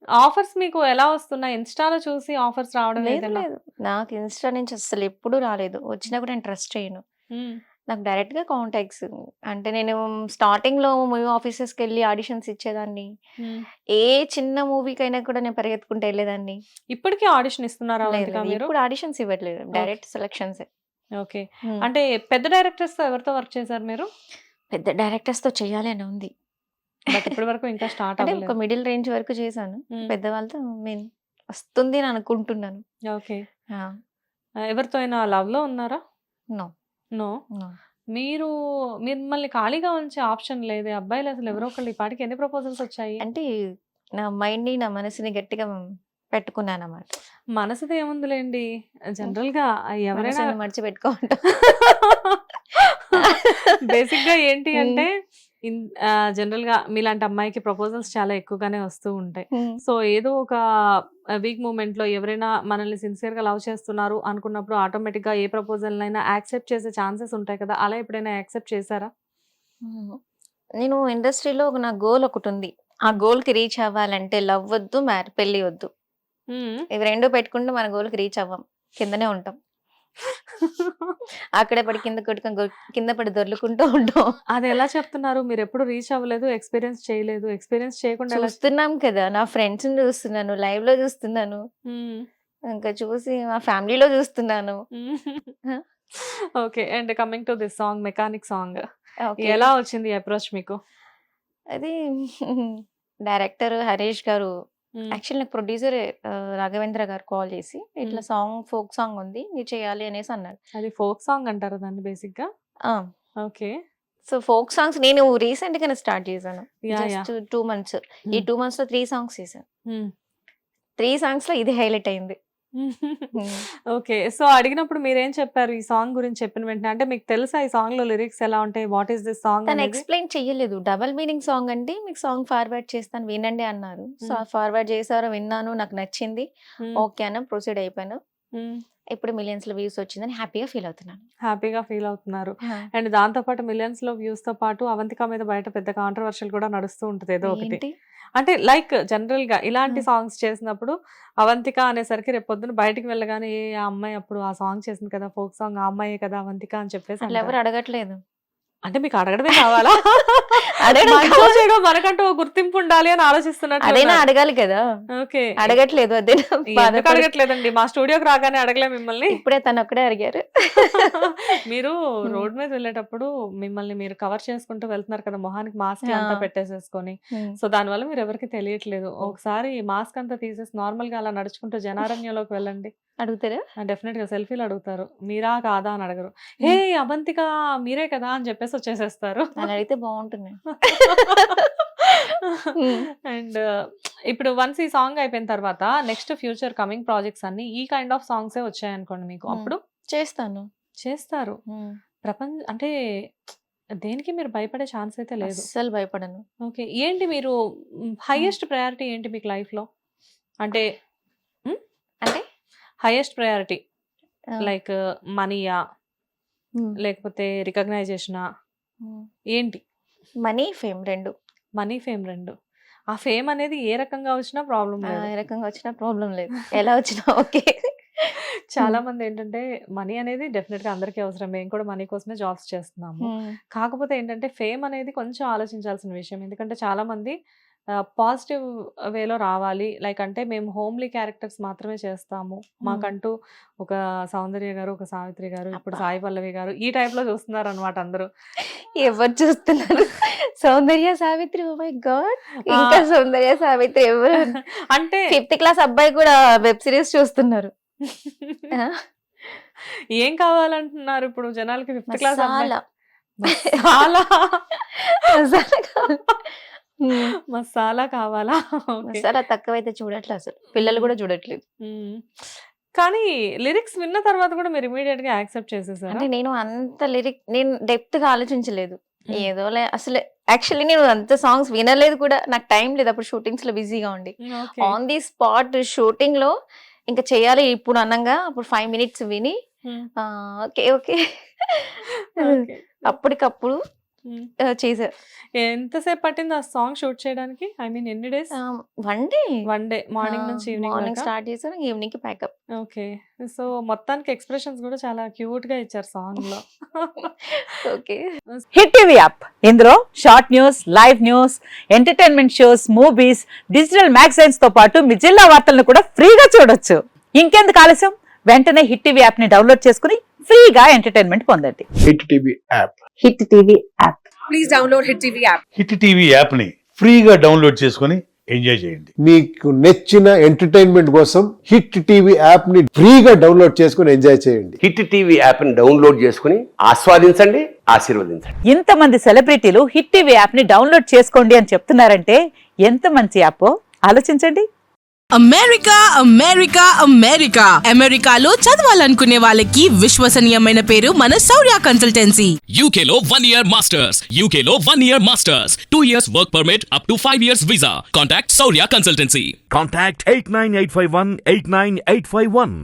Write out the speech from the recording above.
Offers మీకు ఎలా వస్తున్నాయి? ఇన్‌స్టా‌లో చూసి ఆఫర్స్ రావడం లేదు ఏదైనా? లేదు. నాకు ఇన్‌స్టా నుంచి అస్సలెప్పుడు రాలేదు. వచ్చినా కూడా నేను ట్రస్ట్ చేయను. హ్మ్. నాకు డైరెక్ట్‌గా కాంటాక్ట్స్. అంటే నేను స్టార్టింగ్‌లో మూవీ ఆఫీసెస్‌కెళ్ళి ఆడిషన్స్ ఇచ్చేదాన్ని. హ్మ్. ఏ చిన్న మూవీకైనా కూడా నేను పరిగెత్తుకుంటూ ఎళ్ళేదాన్ని. ఇప్పటికి ఆడిషన్ ఇస్తున్నారా లేదు అవంతిక లేదు. మీరు? ఇప్పుడు ఆడిషన్స్ ఇవ్వట్లేదు. ఓకే. డైరెక్ట్ సెలక్షన్సే. ఓకే. హ్మ్. అంటే పెద్ద డైరెక్టర్స్‌తో ఎవరితో వర్క్ చేశారు మీరు? పెద్ద డైరెక్టర్స్‌తో చేయాలి అని ఉంది. బట్ ఇప్పటి వరకు ఇంకా స్టార్ట్ అంటే ఒక అవ్వలేదు. మిడిల్ రేంజ్ వరకు చేశాను. హ్మ్. పెద్దవాళ్ళతో మీన్ వస్తుంది అని అనుకుంటున్నాను. ఓకే. ఆ! ఎవరితో అయినా లవ్‌లో ఉన్నారా? నో. నో. నో. మీరు మిమ్మల్ని ఖాళీగా ఉంచే ఆప్షన్ లేదే. అబ్బాయిలు అసలు ఎవరో ఒకళ్ళు ఈ పాటికి ఎన్ని ప్రపోజల్స్ వచ్చాయి? అంటే నా మైండ్‌ని, నా మనసుని గట్టిగా పెట్టుకున్నానన్నమాట. మనసుది ఏముందిలేండి. హ్మ్. జనరల్‌గా ఎవరైనా మనసుని మడిచిపెట్టుకోమంటా. బేసిక్‌గా ఏంటి హ్మ్. అంటే జనరల్‌గా మీలాంటి అమ్మాయికి ప్రపోజల్స్ చాలా ఎక్కువగానే వస్తూ ఉంటాయి. హ్మ్. సో, ఏదో ఒక వీక్ మూమెంట్‌లో ఎవరైనా మనల్ని సిన్సియర్‌గా లవ్ చేస్తున్నారు అనుకున్నప్పుడు ఆటోమేటిక్‌గా ఏ ప్రపోజల్‌నైనా యాక్సెప్ట్ చేసే ఛాన్సెస్ ఉంటాయి కదా! అలా ఎప్పుడైనా యాక్సెప్ట్ చేసారా? హ్మ్. నేను ఇండస్ట్రీలో నా గోల్ ఒకటుంది. ఆ హ్మ్. గోల్‌కి రీచ్ అవ్వాలంటే లవ్ వద్దు, పెళ్లి వద్దు. హ్మ్. ఇవి 2 పెట్టుకుంటే మన గోల్‌కి రీచ్ అవ్వం. కిందనే ఉంటాం. అక్కడే పడి కింద కొట్టుకొని కింద పడి దొర్లుకుంటూ ఉంటాం. అదెలా చెప్తున్నారు? మీరెప్పుడు రీచ్ అవ్వలేదు, ఎక్స్‌పీరియన్స్ చేయలేదు. ఎక్స్‌పీరియన్స్ చేయకుండా ఎలా చూస్తున్నాం కదా! నా ఫ్రెండ్స్‌ని చూస్తున్నాను. లైవ్‌లో చూస్తున్నాను. హ్మ్. ఇంకా చూసి మా ఫ్యామిలీలో చూస్తున్నాను. హ్మ్. ఆ! Okay. And coming to this song 'mechanic' song. Okay. ఎలా వచ్చింది ఈ అప్రోచ్ మీకు? అది డైరెక్టర్ హరీష్ గారు హ్మ్. యాక్చువల్లీ నాకు ప్రొడ్యూసర్ రాఘవేంద్ర గారు కాల్ చేసి, హ్మ్. "ఇట్లా సాంగ్ ఫోక్ సాంగ్ ఉంది. మీరు చేయాలి" అనేసి అన్నారు. అది ఫోక్ సాంగ్ అంటారా దాన్ని బేసిక్‌గా? ఆ! ఓకే. సో, ఫోక్ సాంగ్స్ నేను రీసెంట్‌గానే స్టార్ట్ చేశాను. యాహ్! Just 2 months. ఈ హ్మ్. 2 మంత్స్‌లో 3 సాంగ్స్ చేశాను. హ్మ్. 3 సాంగ్స్‌లో ఇది హైలైట్ అయింది. హ్మ్. ఓకే. సో, అడిగినప్పుడు మీరేం చెప్పారు? ఈ సాంగ్ గురించి చెప్పిన వెంటనే? అంటే మీకు తెలుసా ఈ సాంగ్‌లో లిరిక్స్ ఎలా ఉంటాయి? వాట్ ఈస్ దిస్ సాంగ్ తను అనేది? ఎక్స్‌ప్లెయిన్ చెయ్యలేదు. డబుల్ మీనింగ్ సాంగ్ అండి. మీకు సాంగ్ ఫార్వర్డ్ చేస్తాను వినండి అన్నారు. సో, హ్మ్. ఫార్వర్డ్ చేశారు. విన్నాను. నాకు నచ్చింది. హ్మ్. ఓకే అని ప్రొసీడ్ అయిపోయాను. హ్మ్. ఇప్పుడు మిలియన్స్‌లో వ్యూస్ వచ్చిందని హ్యాపీగా ఫీల్ అవుతున్నాను. హ్యాపీగా ఫీల్ అవుతున్నారు. ఆ! అండ్ దాంతో పాటు మిలియన్స్‌లో వ్యూస్‌తో పాటు అవంతిక మీద బయట పెద్ద కాంట్రోవర్షియల్ కూడా నడుస్తూ ఉంటది ఏదో ఒకటి. ఏంటి? అంటే లైక్ జనరల్‌గా ఇలాంటి హ్మ్. సాంగ్స్ చేసినప్పుడు అవంతిక అనేసరికి రేపు పొద్దున బయటికి వెళ్ళగానే ఆ అమ్మాయి అప్పుడు ఆ సాంగ్ చేసింది కదా! ఫోక్ సాంగ్ ఆ అమ్మాయే కదా అవంతిక అని చెప్పేసి అట్లా ఎవరు అంటారు. అడగట్లేదు. అంటే మీకు అడగడమే కావాలా? అడగడం మంచో కావాలి. చెడో మనకంటూ ఒక గుర్తింపు ఉండాలి అని అదైనా ఆలోచిస్తున్నట్లున్నారు. అడగాలి కదా! ఓకే. అడగట్లేదు. అదేనా ఎందుకు బాధపడు అడగట్లేదండి? మా స్టూడియోకి రాగానే అడగలే మిమ్మల్ని? ఇప్పుడే తనొక్కడే అడిగారు. మీరు హ్మ్. రోడ్ మీద వెళ్ళేటప్పుడు మిమ్మల్ని మీరు కవర్ చేసుకుంటూ వెళ్తున్నారు కదా! మొహానికి మాస్క్‌లంతా ఆ! పెట్టేసేసుకొని. హ్మ్. సో, దానివల్ల మీరెవరికీ తెలియట్లేదు. ఓహ్! ఒకసారి మాస్క్ అంతా తీసేసి నార్మల్‌గా అలా నడుచుకుంటూ జనారణ్యంలోకి వెళ్ళండి. అడుగుతారా? డెఫినిట్‌గా సెల్ఫీలు అడుగుతారు. మీరా? కాదా? అని అడగరు. హే! హ్మ్. అవంతిక మీరే కదా! అని చెప్పేసి వచ్చేసేస్తారు. అలా అడిగితే బావుంటుంది. హ్మ్. అండ్ ఇప్పుడు వన్స్ ఈ సాంగ్ అయిపోయిన తర్వాత నెక్స్ట్ ఫ్యూచర్ కమింగ్ ప్రాజెక్ట్స్ అన్నీ ఈ కైండ్ ఆఫ్ సాంగ్సే వచ్చాయనుకోండి మీకు. హ్మ్. అప్పుడు చేస్తాను. చేస్తారు. హ్మ్. అంటే దేనికి మీరు భయపడే ఛాన్స్ అయితే లేదు. అస్సలు భయపడను. ఓకే. ఏంటి మీరు హ్మ్. హైయెస్ట్ ప్రయారిటీ ఏంటి మీకు లైఫ్‌లో? అంటే హ్మ్. అంటే? హైయెస్ట్ ప్రయారిటీ ఆ! లైక్ మనీయా? హ్మ్. లేకపోతే రికగ్నైజేషనా? హ్మ్. ఏంటి? Money, fame 2. Money, fame 2. ఆ ఫేమ్ అనేది ఏ రకంగా వచ్చినా ప్రాబ్లమ్ లేదు. ఏ రకంగా వచ్చినా ప్రాబ్లమ్ లేదు. ఎలా వచ్చినా ఓకే. హ్మ్. చాలామందేంటంటే మనీ అనేది డెఫినిట్‌గా అందరికీ అవసరం. మేము కూడా మనీ కోసమే జాబ్స్ చేస్తున్నాము. హ్మ్. కాకపోతే ఏంటంటే ఫేమ్ అనేది కొంచెం ఆలోచించాల్సిన విషయం. ఎందుకంటే చాలామంది పాజిటివ్ వేలో రావాలి. లైక్ అంటే మేము హోమ్లీ క్యారెక్టర్స్ మాత్రమే చేస్తాము. హ్మ్. మాకంటూ ఒక సౌందర్య గారు, ఒక సావిత్రి గారు, ఇప్పుడు అబ్బా! సాయి పల్లవి గారు ఈ టైప్‌లో చూస్తున్నారనమాట అందరూ. ఎవరు చూస్తున్నారు? 'సౌందర్య సావిత్రి' ఓహ్ మై గాడ్! ఇంకా ఆ! 'సౌందర్య సావిత్రి' ఎవరు అంటే ఫిఫ్త్ క్లాస్ అబ్బాయి కూడా వెబ్ సీరీస్ చూస్తున్నారు. ఆ! ఏం కావాలంటున్నారు ఇప్పుడు జనాలకి ఫిఫ్త్ క్లాస్ అబ్బాయి? మసాలా. మసాలా. మసాలా కావాలి. హ్మ్. మసాలా కావాలా? ఓకే. మసాలా తక్కువైతే చూడట్లే అసలు. పిల్లలు హ్మ్. గూడా చూడట్లేదు. హ్మ్. కానీ లిరిక్స్ విన్న తర్వాత కూడా మీరు ఇమ్మీడియేట్‌గా యాక్సెప్ట్ చేసేసారా? అంటే నేను డెప్త్‌గా ఆలోచించలేదు. హ్మ్. ఏదోలే అసలు యాక్చువల్లీ నేను అంత సాంగ్స్ వినలేదు కూడా. నాకు టైం లేదు. అప్పుడు షూటింగ్స్‌లో బిజీగా ఉండి. హ్మ్. ఓకే. ఆన్ ది స్పాట్ షూటింగ్‌లో ఇంక చేయాలి ఇప్పుడు అనంగా అప్పుడు 5 మినిట్స్ విని హ్మ్. ఓకే. ఓకే. ఓకే. అప్పటికప్పుడు చేశారు. ఎంతసేపు పట్టింది ఆ సాంగ్ షూట్ చేయడానికి? ఐ మీన్ ఎన్ని డేస్? 1 డే. 1 డే మార్నింగ్ నుంచి ఈవినింగ్ మార్నింగ్ వరకా? స్టార్ట్ చేశారు. ఈవినింగ్‌కి ప్యాకప్. ఓకే. సో, మొత్తానికి ఎక్స్‌ప్రెషన్స్ గూడా చాలా క్యూట్‌గా ఇచ్చారు సాంగ్‌లో. ఓకే. హిట్ టీవీ యాప్ ఇందులో short news, live news, entertainment shows, movies, digital magazines తో పాటు మీ జిల్లా వార్తలను కూడా ఫ్రీగా చూడొచ్చు. ఇంకెందుకు ఆలస్యం? వెంటనే హిట్ టీవీ యాప్ ని డౌన్లోడ్ చేసుకుని ఫ్రీగా ఎంటర్టైన్మెంట్ పొందండి. Hit TV app. Hit TV app. Hit TV యాప్ని ఫ్రీగా డౌన్లోడ్ చేసుకొని ఎంజాయ్ చేయండి. మీకు నచ్చిన ఎంటర్టైన్మెంట్ కోసం హిట్ టీవీ యాప్ ని ఫ్రీగా డౌన్లోడ్ చేసుకుని ఎంజాయ్ చేయండి. హిట్ టీవీ యాప్ని డౌన్లోడ్ చేసుకుని ఆస్వాదించండి, ఆశీర్వదించండి. ఇంతమంది సెలబ్రిటీలు హిట్ టీవీ యాప్ ని డౌన్లోడ్ చేసుకోండి అని చెప్తున్నారంటే ఎంత మంచి యాప్ ఆలోచించండి. అమెరికా అమెరికా అమెరికా అమెరికాలో చదవాలనుకునే వాళ్ళకి విశ్వసనీయమైన పేరు మన శౌర్య consultancy. UK Law 1 Year Masters. UK Law 1 Year Masters. 2 years work permit up to 5 years visa. Contact Saurya Consultancy. Contact 89851 89851.